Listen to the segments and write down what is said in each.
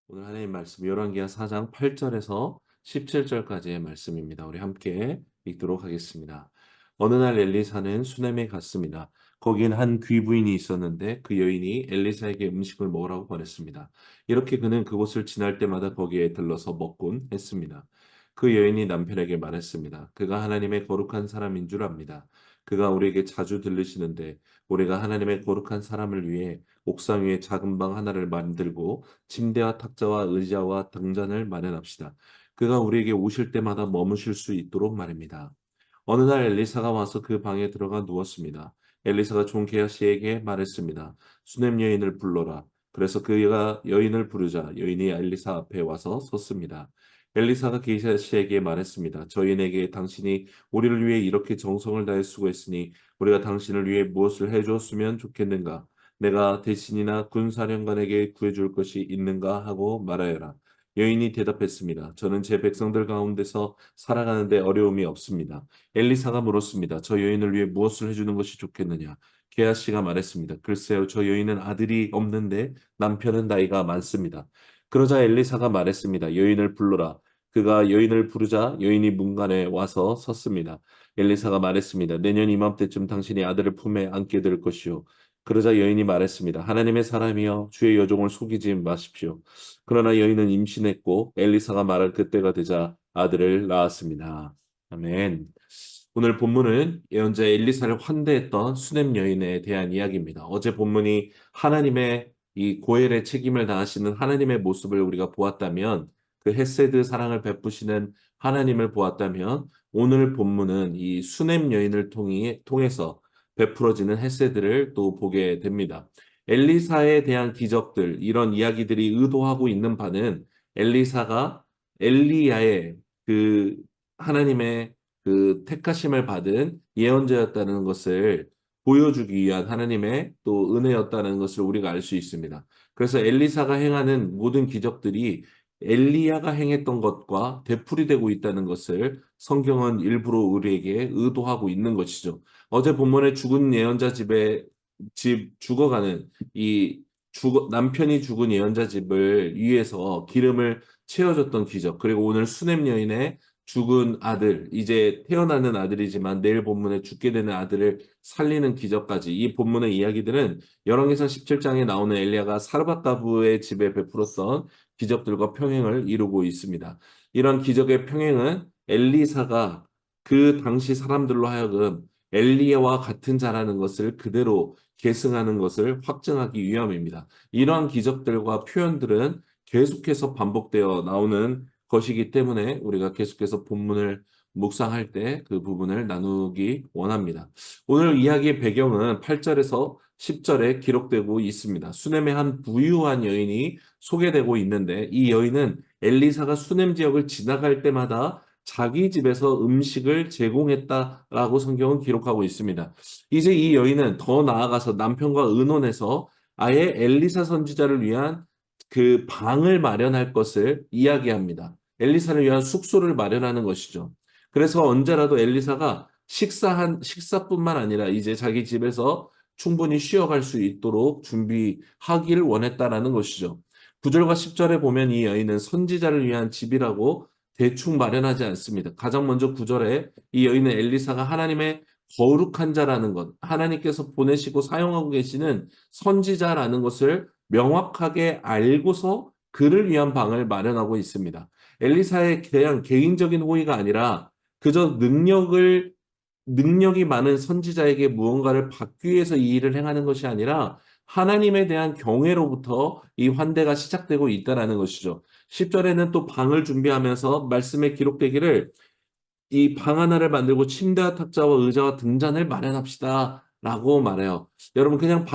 오늘 하나님 말씀 열왕기하 4장 8절에서 17절까지의 말씀입니다. 우리 함께 읽도록 하겠습니다. 어느 날 엘리사는 수넴에 갔습니다. 거긴 한 귀부인이 있었는데 그 여인이 엘리사에게 음식을 먹으라고 권했습니다. 이렇게 그는 그곳을 지날 때마다 거기에 들러서 먹곤 했습니다. 그 여인이 남편에게 말했습니다. 그가 하나님의 거룩한 사람인 줄 압니다. 그가 우리에게 자주 들르시는데 우리가 하나님의 거룩한 사람을 위해 옥상 위에 작은 방 하나를 만들고 침대와 탁자와 의자와 등잔을 마련합시다. 그가 우리에게 오실 때마다 머무실 수 있도록 말입니다. 어느 날 엘리사가 와서 그 방에 들어가 누웠습니다. 엘리사가 종 게하시에게 말했습니다. 수넴 여인을 불러라. 그래서 그가 여인을 부르자 여인이 엘리사 앞에 와서 섰습니다. 엘리사가 게하시에게 말했습니다. 저희에게 당신이 우리를 위해 이렇게 정성을 다해 수고했으니 우리가 당신을 위해 무엇을 해주었으면 좋겠는가? 내가 대신이나 군사령관에게 구해줄 것이 있는가 하고 말하여라. 여인이 대답했습니다. 저는 제 백성들 가운데서 살아가는데 어려움이 없습니다. 엘리사가 물었습니다. 저 여인을 위해 무엇을 해주는 것이 좋겠느냐? 게하시가 말했습니다. 글쎄요, 저 여인은 아들이 없는데 남편은 나이가 많습니다. 그러자 엘리사가 말했습니다. 여인을 불러라. 그가 여인을 부르자 여인이 문간에 와서 섰습니다. 엘리사가 말했습니다. 내년 이맘때쯤 당신이 아들을 품에 안게 될 것이요. 그러자 여인이 말했습니다. 하나님의 사람이여 주의 여종을 속이지 마십시오. 그러나 여인은 임신했고 엘리사가 말할 그때가 되자 아들을 낳았습니다. 아멘. 오늘 본문은 예언자 엘리사를 환대했던 수넴 여인에 대한 이야기입니다. 어제 본문이 하나님의 이 고엘의 책임을 다하시는 하나님의 모습을 우리가 보았다면 그 헤세드 사랑을 베푸시는 하나님을 보았다면 오늘 본문은 이 수넴 여인을 통해서 베풀어지는 헤세드를 또 보게 됩니다. 엘리사에 대한 기적들, 이런 이야기들이 의도하고 있는 바는 엘리사가 엘리야의 그 하나님의 그 택하심을 받은 예언자였다는 것을 보여주기 위한 하나님의 또 은혜였다는 것을 우리가 알 수 있습니다. 그래서 엘리사가 행하는 모든 기적들이 엘리야가 행했던 것과 되풀이되고 있다는 것을 성경은 일부러 우리에게 의도하고 있는 것이죠. 어제 본문에 죽은 예언자 집 죽어가는 남편이 죽은 예언자 집을 위해서 기름을 채워줬던 기적, 그리고 오늘 수넴 여인의 죽은 아들, 이제 태어나는 아들이지만 내일 본문에 죽게 되는 아들을 살리는 기적까지, 이 본문의 이야기들은 열왕기상 17장에 나오는 엘리야가 사르밧 가부의 집에 베풀었던 기적들과 평행을 이루고 있습니다. 이런 기적의 평행은 엘리사가 그 당시 사람들로 하여금 엘리야와 같은 자라는 것을 그대로 계승하는 것을 확증하기 위함입니다. 이러한 기적들과 표현들은 계속해서 반복되어 나오는 것이기 때문에 우리가 계속해서 본문을 묵상할 때 그 부분을 나누기 원합니다. 오늘 이야기의 배경은 8절에서 10절에 기록되고 있습니다. 수넴의 한 부유한 여인이 소개되고 있는데 이 여인은 엘리사가 수넴 지역을 지나갈 때마다 자기 집에서 음식을 제공했다라고 성경은 기록하고 있습니다. 이제 이 여인은 더 나아가서 남편과 의논해서 아예 엘리사 선지자를 위한 그 방을 마련할 것을 이야기합니다. 엘리사를 위한 숙소를 마련하는 것이죠. 그래서 언제라도 엘리사가 식사뿐만 아니라 이제 자기 집에서 충분히 쉬어갈 수 있도록 준비하기를 원했다라는 것이죠. 9절과 10절에 보면 이 여인은 선지자를 위한 집이라고 대충 마련하지 않습니다. 가장 먼저 9절에 이 여인은 엘리사가 하나님의 거룩한 자라는 것, 하나님께서 보내시고 사용하고 계시는 선지자라는 것을 명확하게 알고서 그를 위한 방을 마련하고 있습니다. 엘리사에 대한 개인적인 호의가 아니라 그저 능력이 많은 선지자에게 무언가를 받기 위해서 이 일을 행하는 것이 아니라 하나님에 대한 경외로부터 이 환대가 시작되고 있다는 것이죠. 10절에는 또 방을 준비하면서 말씀에 기록되기를 이 방 하나를 만들고 침대와 탁자와 의자와 등잔을 마련합시다 라고 말해요. 여러분, 그냥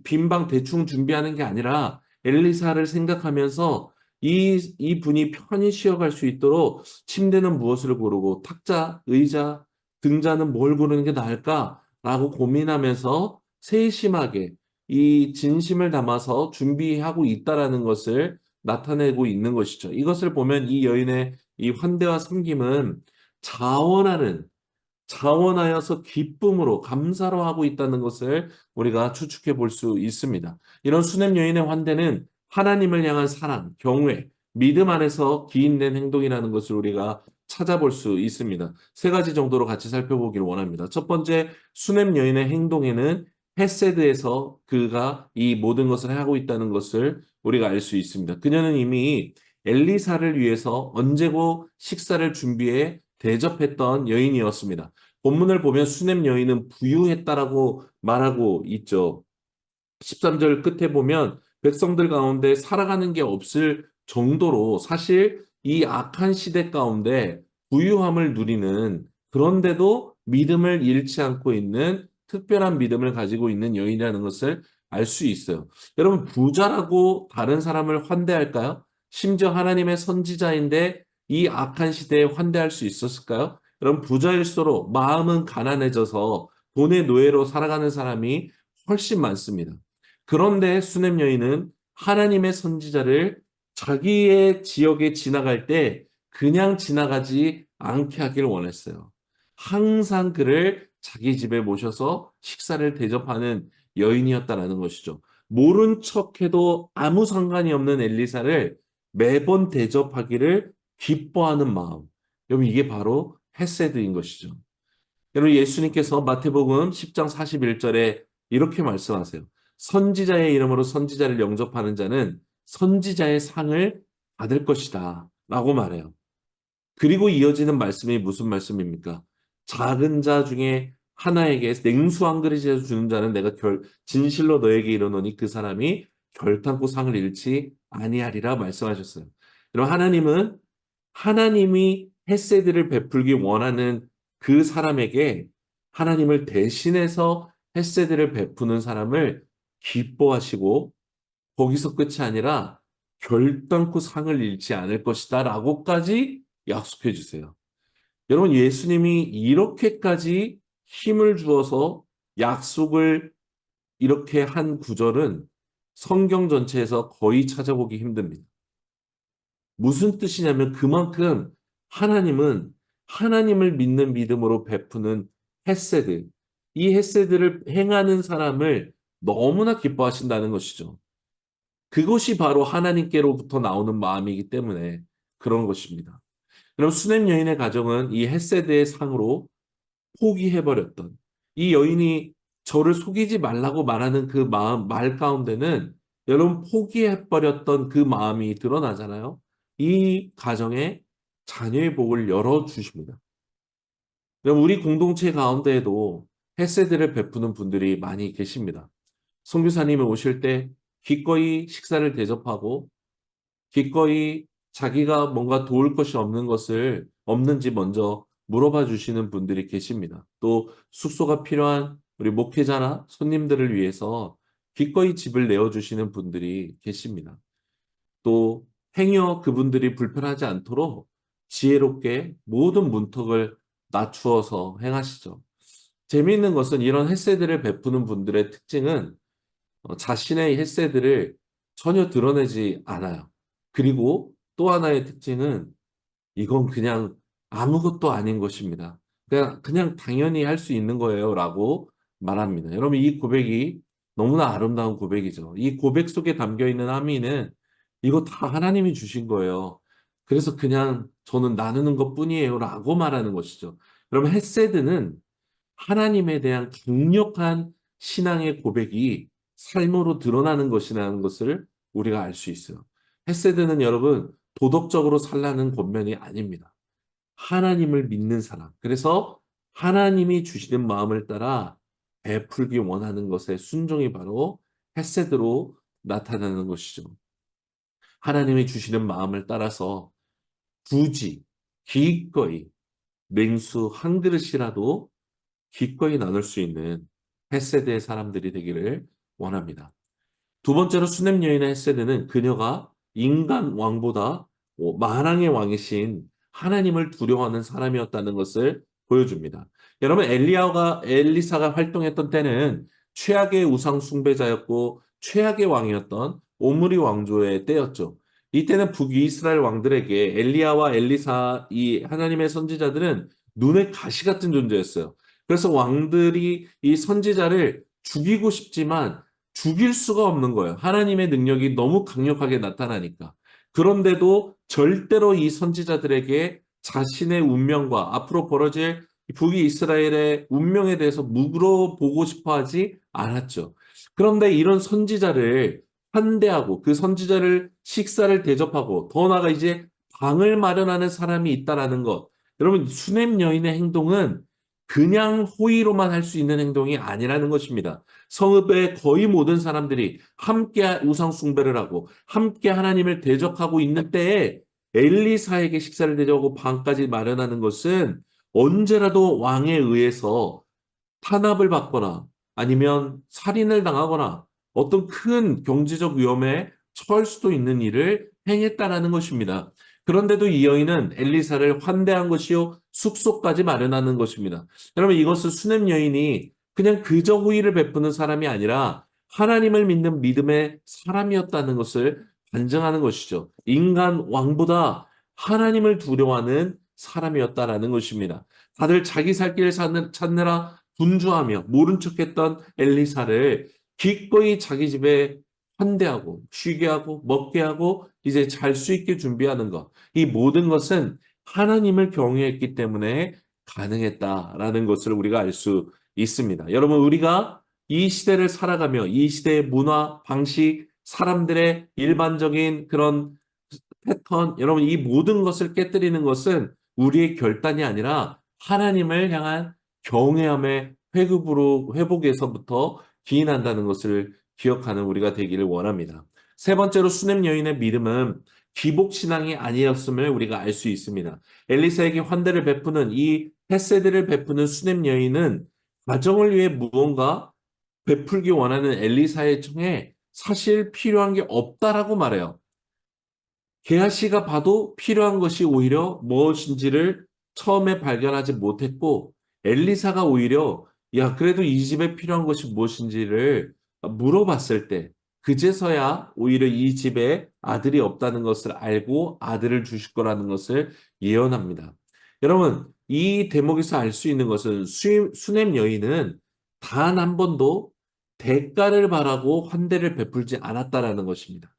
빈방 대충 준비하는 게 아니라 엘리사를 생각하면서 이 분이 편히 쉬어갈 수 있도록 침대는 무엇을 고르고 탁자, 의자, 등잔은 뭘 고르는 게 나을까라고 고민하면서 세심하게 이 진심을 담아서 준비하고 있다라는 것을 나타내고 있는 것이죠. 이것을 보면 이 여인의 이 환대와 섬김은 자원하는, 자원하여서 기쁨으로 감사로 하고 있다는 것을 우리가 추측해 볼 수 있습니다. 이런 수냄 여인의 환대는 하나님을 향한 사랑, 경외, 믿음 안에서 기인된 행동이라는 것을 우리가 찾아볼 수 있습니다. 세 가지 정도로 같이 살펴보기를 원합니다. 첫 번째, 수넴 여인의 행동에는 헤세드에서 그가 이 모든 것을 하고 있다는 것을 우리가 알 수 있습니다. 그녀는 이미 엘리사를 위해서 언제고 식사를 준비해 대접했던 여인이었습니다. 본문을 보면 수넴 여인은 부유했다라고 말하고 있죠. 13절 끝에 보면 백성들 가운데 살아가는 게 없을 정도로 사실 이 악한 시대 가운데 부유함을 누리는, 그런데도 믿음을 잃지 않고 있는 특별한 믿음을 가지고 있는 여인이라는 것을 알 수 있어요. 여러분, 부자라고 다른 사람을 환대할까요? 심지어 하나님의 선지자인데 이 악한 시대에 환대할 수 있었을까요? 여러분, 부자일수록 마음은 가난해져서 돈의 노예로 살아가는 사람이 훨씬 많습니다. 그런데 수넴 여인은 하나님의 선지자를 자기의 지역에 지나갈 때 그냥 지나가지 않게 하길 원했어요. 항상 그를 자기 집에 모셔서 식사를 대접하는 여인이었다라는 것이죠. 모른 척해도 아무 상관이 없는 엘리사를 매번 대접하기를 기뻐하는 마음. 여러분, 이게 바로 헤세드인 것이죠. 여러분, 예수님께서 마태복음 10장 41절에 이렇게 말씀하세요. 선지자의 이름으로 선지자를 영접하는 자는 선지자의 상을 받을 것이다 라고 말해요. 그리고 이어지는 말씀이 무슨 말씀입니까? 작은 자 중에 하나에게 냉수 한 그릇이라도 주는 자는 내가 진실로 너에게 이르노니 그 사람이 결탄코 상을 잃지 아니하리라 말씀하셨어요. 여러분, 하나님이 헤세드를 베풀기 원하는 그 사람에게 하나님을 대신해서 헤세드를 베푸는 사람을 기뻐하시고, 거기서 끝이 아니라 결단코 상을 잃지 않을 것이다 라고까지 약속해 주세요. 여러분, 예수님이 이렇게까지 힘을 주어서 약속을 이렇게 한 구절은 성경 전체에서 거의 찾아보기 힘듭니다. 무슨 뜻이냐면 그만큼 하나님은 하나님을 믿는 믿음으로 베푸는 헤세드, 이 헤세드를 행하는 사람을 너무나 기뻐하신다는 것이죠. 그것이 바로 하나님께로부터 나오는 마음이기 때문에 그런 것입니다. 그럼 수넴 여인의 가정은 이 헤세드의 상으로 포기해버렸던, 이 여인이 저를 속이지 말라고 말하는 그 마음, 말 가운데는 여러분 포기해버렸던 그 마음이 드러나잖아요. 이 가정에 자녀의 복을 열어주십니다. 여러분, 우리 공동체 가운데에도 헤세드를 베푸는 분들이 많이 계십니다. 선교사님이 오실 때 기꺼이 식사를 대접하고 기꺼이 자기가 뭔가 도울 것이 없는지 먼저 물어봐 주시는 분들이 계십니다. 또 숙소가 필요한 우리 목회자나 손님들을 위해서 기꺼이 집을 내어주시는 분들이 계십니다. 또 행여 그분들이 불편하지 않도록 지혜롭게 모든 문턱을 낮추어서 행하시죠. 재미있는 것은 이런 햇세들을 베푸는 분들의 특징은 자신의 햇세들을 전혀 드러내지 않아요. 그리고 또 하나의 특징은 이건 그냥 아무것도 아닌 것입니다. 그냥 당연히 할 수 있는 거예요 라고 말합니다. 여러분, 이 고백이 너무나 아름다운 고백이죠. 이 고백 속에 담겨 있는 함의는 이거 다 하나님이 주신 거예요. 그래서 그냥 저는 나누는 것뿐이에요 라고 말하는 것이죠. 여러분, 헤세드는 하나님에 대한 강력한 신앙의 고백이 삶으로 드러나는 것이라는 것을 우리가 알 수 있어요. 헤세드는 여러분 도덕적으로 살라는 권면이 아닙니다. 하나님을 믿는 사람. 그래서 하나님이 주시는 마음을 따라 베풀기 원하는 것의 순종이 바로 헤세드로 나타나는 것이죠. 하나님이 주시는 마음을 따라서 굳이 기꺼이 냉수 한 그릇이라도 기꺼이 나눌 수 있는 헤세드의 사람들이 되기를 원합니다. 두 번째로 수넴 여인의 헤세드는 그녀가 인간 왕보다 만왕의 왕이신 하나님을 두려워하는 사람이었다는 것을 보여줍니다. 여러분, 엘리사가 활동했던 때는 최악의 우상 숭배자였고 최악의 왕이었던 오므리 왕조의 때였죠. 이때는 북이스라엘 왕들에게 엘리야와 엘리사, 이 하나님의 선지자들은 눈의 가시 같은 존재였어요. 그래서 왕들이 이 선지자를 죽이고 싶지만 죽일 수가 없는 거예요. 하나님의 능력이 너무 강력하게 나타나니까. 그런데도 절대로 이 선지자들에게 자신의 운명과 앞으로 벌어질 북이 이스라엘의 운명에 대해서 물어보고 싶어 하지 않았죠. 그런데 이런 선지자를 환대하고 그 선지자를 식사를 대접하고 더 나아가 이제 방을 마련하는 사람이 있다라는 것. 여러분, 수냄 여인의 행동은 그냥 호의로만 할 수 있는 행동이 아니라는 것입니다. 성읍의 거의 모든 사람들이 함께 우상 숭배를 하고 함께 하나님을 대적하고 있는 때에 엘리사에게 식사를 대접하고 방까지 마련하는 것은 언제라도 왕에 의해서 탄압을 받거나 아니면 살인을 당하거나 어떤 큰 경제적 위험에 처할 수도 있는 일을 행했다라는 것입니다. 그런데도 이 여인은 엘리사를 환대한 것이요 숙소까지 마련하는 것입니다. 여러분, 이것은 수냄 여인이 그냥 그저 호의를 베푸는 사람이 아니라 하나님을 믿는 믿음의 사람이었다는 것을 반증하는 것이죠. 인간 왕보다 하나님을 두려워하는 사람이었다라는 것입니다. 다들 자기 살 길을 찾느라 분주하며 모른 척했던 엘리사를 기꺼이 자기 집에 환대하고 쉬게 하고 먹게 하고 이제 잘 수 있게 준비하는 것. 이 모든 것은 하나님을 경외했기 때문에 가능했다라는 것을 우리가 알 수 있습니다. 여러분, 우리가 이 시대를 살아가며 이 시대의 문화, 방식, 사람들의 일반적인 그런 패턴, 여러분, 이 모든 것을 깨뜨리는 것은 우리의 결단이 아니라 하나님을 향한 경외함의 회복에서부터 기인한다는 것을 기억하는 우리가 되기를 원합니다. 세 번째로 수냄 여인의 믿음은 기복신앙이 아니었음을 우리가 알 수 있습니다. 엘리사에게 환대를 베푸는 이 헤세드를 베푸는 수냄 여인은 가정을 위해 무언가 베풀기 원하는 엘리사의 청에 사실 필요한 게 없다라고 말해요. 게하시가 봐도 필요한 것이 오히려 무엇인지를 처음에 발견하지 못했고 엘리사가 오히려 야 그래도 이 집에 필요한 것이 무엇인지를 물어봤을 때 그제서야 오히려 이 집에 아들이 없다는 것을 알고 아들을 주실 거라는 것을 예언합니다. 여러분, 이 대목에서 알 수 있는 것은 수냄 여인은 단 한 번도 대가를 바라고 환대를 베풀지 않았다라는 것입니다.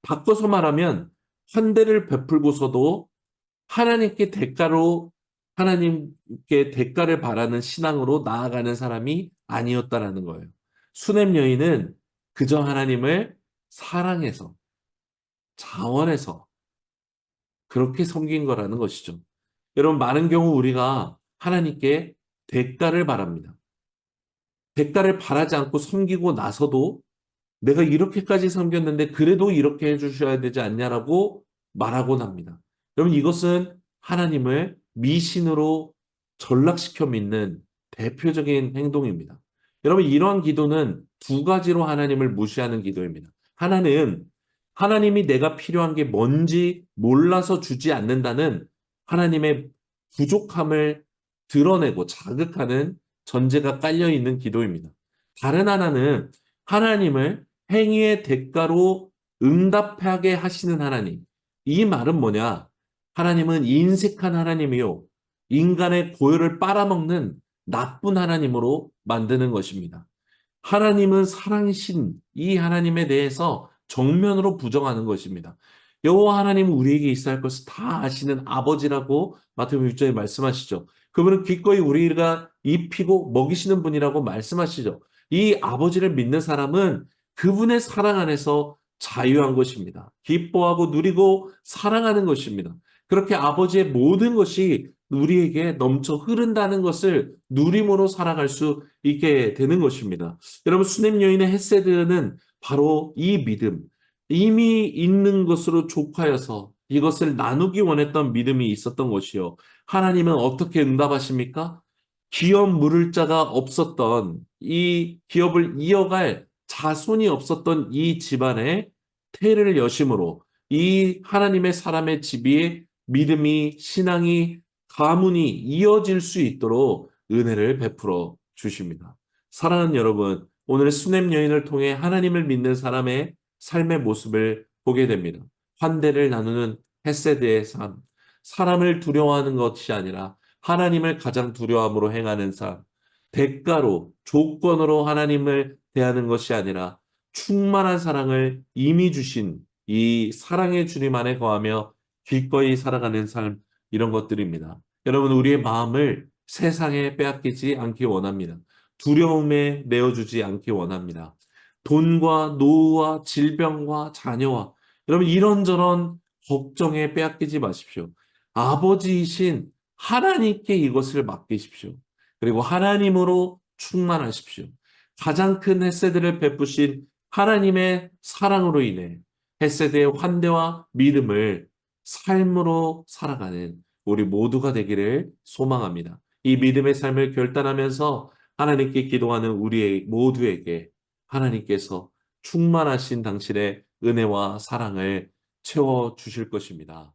바꿔서 말하면 환대를 베풀고서도 하나님께 대가로 하나님께 대가를 바라는 신앙으로 나아가는 사람이 아니었다라는 거예요. 수냄 여인은 그저 하나님을 사랑해서 자원해서 그렇게 섬긴 거라는 것이죠. 여러분, 많은 경우 우리가 하나님께 대가를 바랍니다. 대가를 바라지 않고 섬기고 나서도 내가 이렇게까지 섬겼는데 그래도 이렇게 해주셔야 되지 않냐라고 말하곤 합니다. 여러분, 이것은 하나님을 미신으로 전락시켜 믿는 대표적인 행동입니다. 여러분, 이러한 기도는 두 가지로 하나님을 무시하는 기도입니다. 하나는 하나님이 내가 필요한 게 뭔지 몰라서 주지 않는다는 하나님의 부족함을 드러내고 자극하는 전제가 깔려 있는 기도입니다. 다른 하나는 하나님을 행위의 대가로 응답하게 하시는 하나님. 이 말은 뭐냐? 하나님은 인색한 하나님이요. 인간의 고요를 빨아먹는 나쁜 하나님으로 만드는 것입니다. 하나님은 사랑이신 이 하나님에 대해서 정면으로 부정하는 것입니다. 여호와 하나님은 우리에게 있어야 할 것을 다 아시는 아버지라고 마태복음 6장에 말씀하시죠. 그분은 기꺼이 우리가 입히고 먹이시는 분이라고 말씀하시죠. 이 아버지를 믿는 사람은 그분의 사랑 안에서 자유한 것입니다. 기뻐하고 누리고 사랑하는 것입니다. 그렇게 아버지의 모든 것이 우리에게 넘쳐 흐른다는 것을 누림으로 살아갈 수 있게 되는 것입니다. 여러분, 수냄 여인의 헤세드는 바로 이 믿음, 이미 있는 것으로 족하여서 이것을 나누기 원했던 믿음이 있었던 것이요. 하나님은 어떻게 응답하십니까? 기업 물을 자가 없었던 이 기업을 이어갈 자손이 없었던 이 집안에 태를 여심으로 이 하나님의 사람의 집이 믿음이 신앙이 가문이 이어질 수 있도록 은혜를 베풀어 주십니다. 사랑하는 여러분, 오늘 수냄 여인을 통해 하나님을 믿는 사람의 삶의 모습을 보게 됩니다. 환대를 나누는 헤세드의 삶, 사람을 두려워하는 것이 아니라 하나님을 가장 두려움으로 행하는 삶, 대가로, 조건으로 하나님을 대하는 것이 아니라 충만한 사랑을 이미 주신 이 사랑의 주님 안에 거하며 기꺼이 살아가는 삶, 이런 것들입니다. 여러분, 우리의 마음을 세상에 빼앗기지 않기 원합니다. 두려움에 내어주지 않기 원합니다. 돈과 노후와 질병과 자녀와 여러분 이런저런 걱정에 빼앗기지 마십시오. 아버지이신 하나님께 이것을 맡기십시오. 그리고 하나님으로 충만하십시오. 가장 큰 헷세드를 베푸신 하나님의 사랑으로 인해 헷세드의 환대와 믿음을 삶으로 살아가는 우리 모두가 되기를 소망합니다. 이 믿음의 삶을 결단하면서 하나님께 기도하는 우리 모두에게 하나님께서 충만하신 당신의 은혜와 사랑을 채워 주실 것입니다.